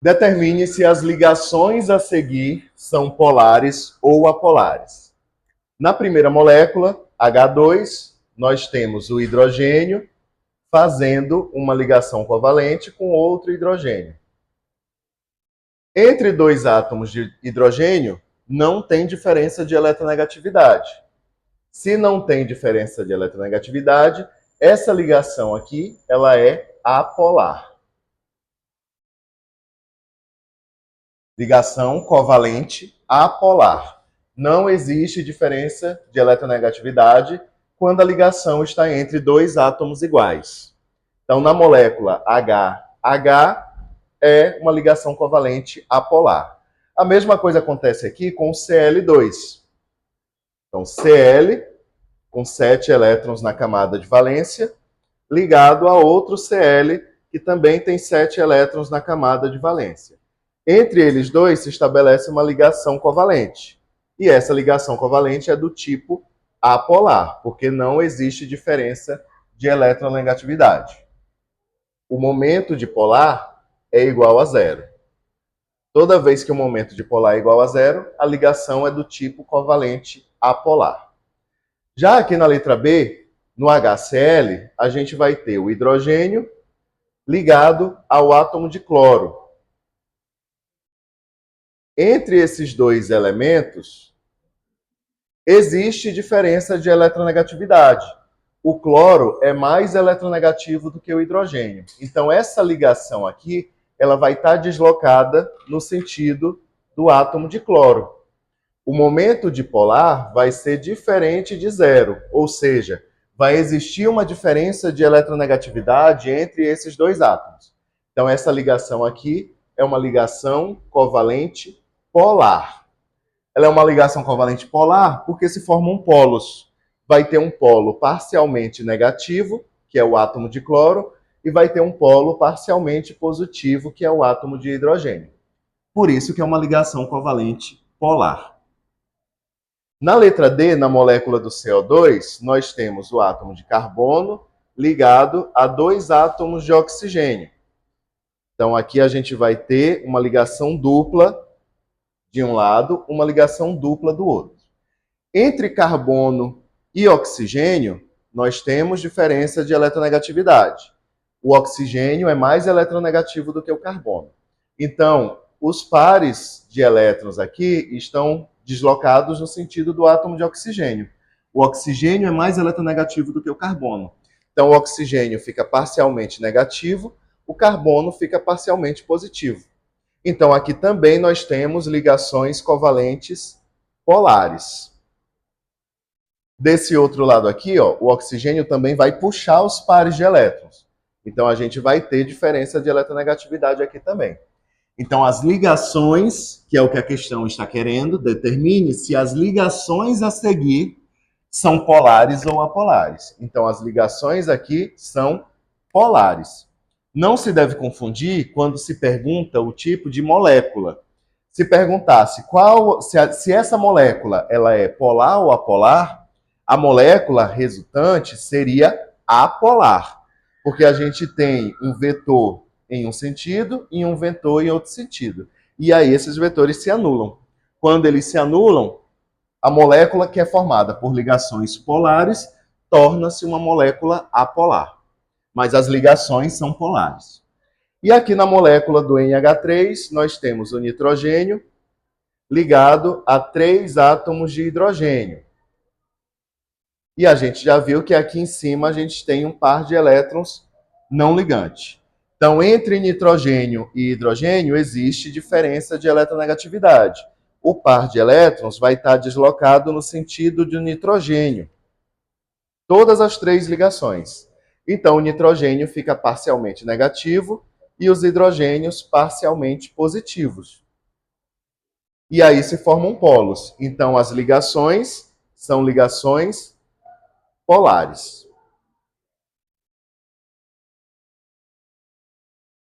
Determine se as ligações a seguir são polares ou apolares. Na primeira molécula, H2, nós temos o hidrogênio fazendo uma ligação covalente com outro hidrogênio. Entre dois átomos de hidrogênio, não tem diferença de eletronegatividade. Se não tem diferença de eletronegatividade, essa ligação aqui, ela é apolar. Ligação covalente apolar. Não existe diferença de eletronegatividade quando a ligação está entre dois átomos iguais. Então, na molécula HH é uma ligação covalente apolar. A mesma coisa acontece aqui com o Cl2. Então, Cl com 7 elétrons na camada de valência, ligado a outro Cl que também tem 7 elétrons na camada de valência. Entre eles dois se estabelece uma ligação covalente. E essa ligação covalente é do tipo apolar, porque não existe diferença de eletronegatividade. O momento de polar é igual a zero. Toda vez que o momento de polar é igual a zero, a ligação é do tipo covalente apolar. Já aqui na letra B, no HCl, a gente vai ter o hidrogênio ligado ao átomo de cloro. Entre esses dois elementos, existe diferença de eletronegatividade. O cloro é mais eletronegativo do que o hidrogênio. Então, essa ligação aqui, ela vai estar deslocada no sentido do átomo de cloro. O momento dipolar vai ser diferente de zero, ou seja, vai existir uma diferença de eletronegatividade entre esses dois átomos. Então, essa ligação aqui é uma ligação covalente polar. Ela é uma ligação covalente polar porque se formam polos. Vai ter um polo parcialmente negativo, que é o átomo de cloro, e vai ter um polo parcialmente positivo, que é o átomo de hidrogênio. Por isso que é uma ligação covalente polar. Na letra D, na molécula do CO2, nós temos o átomo de carbono ligado a dois átomos de oxigênio. Então, aqui a gente vai ter uma ligação dupla de um lado, uma ligação dupla do outro. Entre carbono e oxigênio, nós temos diferença de eletronegatividade. O oxigênio é mais eletronegativo do que o carbono. Então, os pares de elétrons aqui estão deslocados no sentido do átomo de oxigênio. O oxigênio é mais eletronegativo do que o carbono. Então, o oxigênio fica parcialmente negativo, o carbono fica parcialmente positivo. Então, aqui também nós temos ligações covalentes polares. Desse outro lado aqui, ó, o oxigênio também vai puxar os pares de elétrons. Então, a gente vai ter diferença de eletronegatividade aqui também. Então, as ligações, que é o que a questão está querendo, determine se as ligações a seguir são polares ou apolares. Então, as ligações aqui são polares. Não se deve confundir quando se pergunta o tipo de molécula. Se perguntasse se essa molécula ela é polar ou apolar, a molécula resultante seria apolar, porque a gente tem um vetor em um sentido e um vetor em outro sentido. E aí esses vetores se anulam. Quando eles se anulam, a molécula que é formada por ligações polares torna-se uma molécula apolar. Mas as ligações são polares. E aqui na molécula do NH3, nós temos o nitrogênio ligado a 3 átomos de hidrogênio. E a gente já viu que aqui em cima a gente tem um par de elétrons não ligante. Então, entre nitrogênio e hidrogênio existe diferença de eletronegatividade. O par de elétrons vai estar deslocado no sentido do nitrogênio. Todas as 3 ligações. Então, o nitrogênio fica parcialmente negativo e os hidrogênios parcialmente positivos. E aí se formam polos. Então, as ligações são ligações polares.